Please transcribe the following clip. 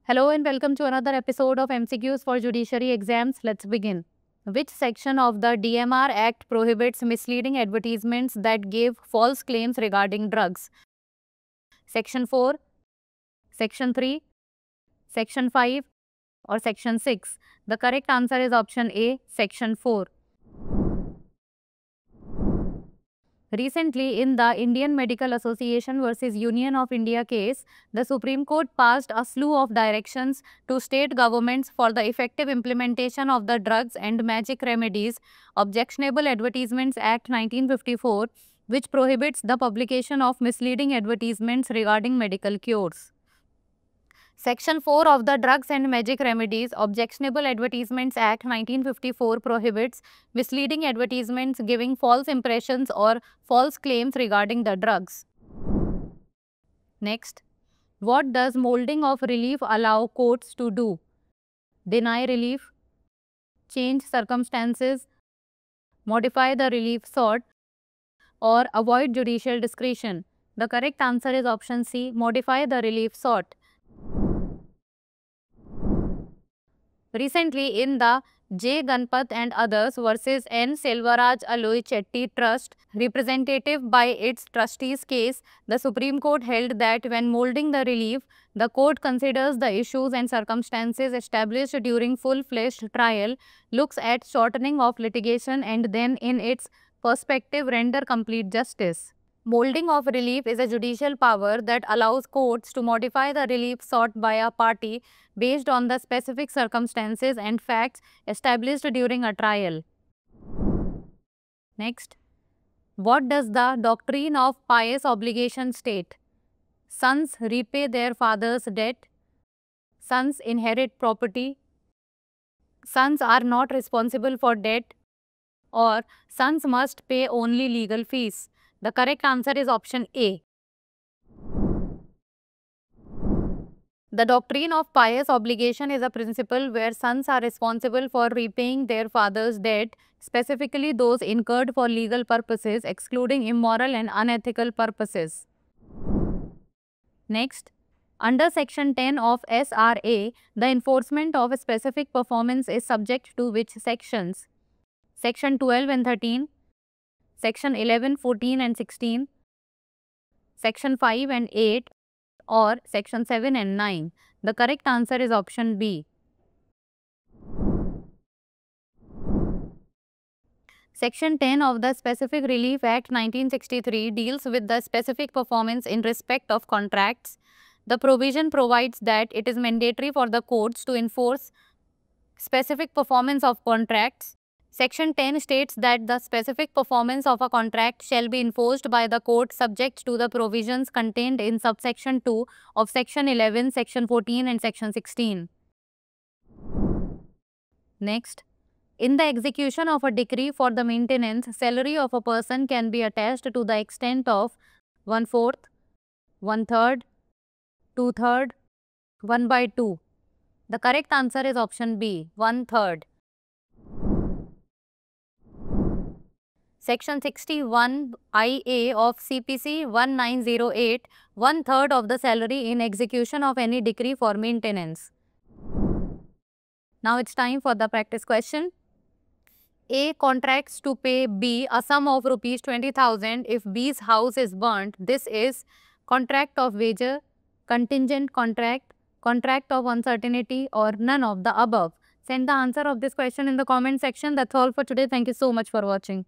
Hello and welcome to another episode of MCQs for Judiciary Exams. Let's begin. Which section of the DMR Act prohibits misleading advertisements that give false claims regarding drugs? Section 4, Section 3, Section 5 or Section 6? The correct answer is option A, Section 4. Recently, in the Indian Medical Association versus Union of India case, the Supreme Court passed a slew of directions to state governments for the effective implementation of the Drugs and Magic Remedies Objectionable Advertisements Act 1954, which prohibits the publication of misleading advertisements regarding medical cures. Section 4 of the Drugs and Magic Remedies Objectionable Advertisements Act 1954 prohibits misleading advertisements giving false impressions or false claims regarding the drugs. Next, what does molding of relief allow courts to do? Deny relief, change circumstances, modify the relief sought, or avoid judicial discretion? The correct answer is option C, modify the relief sought. Recently, in the J. Ganpat and others versus N. Selvaraj Aloy Chetty Trust, representative by its trustees case, the Supreme Court held that when molding the relief, the court considers the issues and circumstances established during full-fledged trial, looks at shortening of litigation and then in its perspective render complete justice. Molding of relief is a judicial power that allows courts to modify the relief sought by a party based on the specific circumstances and facts established during a trial. Next, what does the doctrine of pious obligation state? Sons repay their father's debt. Sons inherit property. Sons are not responsible for debt. Or sons must pay only legal fees. The correct answer is option A. The doctrine of pious obligation is a principle where sons are responsible for repaying their father's debt, specifically those incurred for legal purposes, excluding immoral and unethical purposes. Next, under Section 10 of SRA, the enforcement of a specific performance is subject to which sections? Section 12 and 13, Section 11, 14 and 16, Section 5 and 8 or Section 7 and 9. The correct answer is option B. Section 10 of the Specific Relief Act 1963 deals with the specific performance in respect of contracts. The provision provides that it is mandatory for the courts to enforce specific performance of contracts. Section 10 states that the specific performance of a contract shall be enforced by the court subject to the provisions contained in subsection 2 of Section 11, Section 14 and Section 16. Next, in the execution of a decree for the maintenance, salary of a person can be attached to the extent of 1/4, 1/3, 2/3, 1/2. The correct answer is option B, 1/3. Section 61 IA of CPC 1908, 1/3 of the salary in execution of any decree for maintenance. Now it's time for the practice question. A contracts to pay B a sum of rupees 20,000 if B's house is burnt. This is contract of wager, contingent contract, contract of uncertainty or none of the above. Send the answer of this question in the comment section. That's all for today. Thank you so much for watching.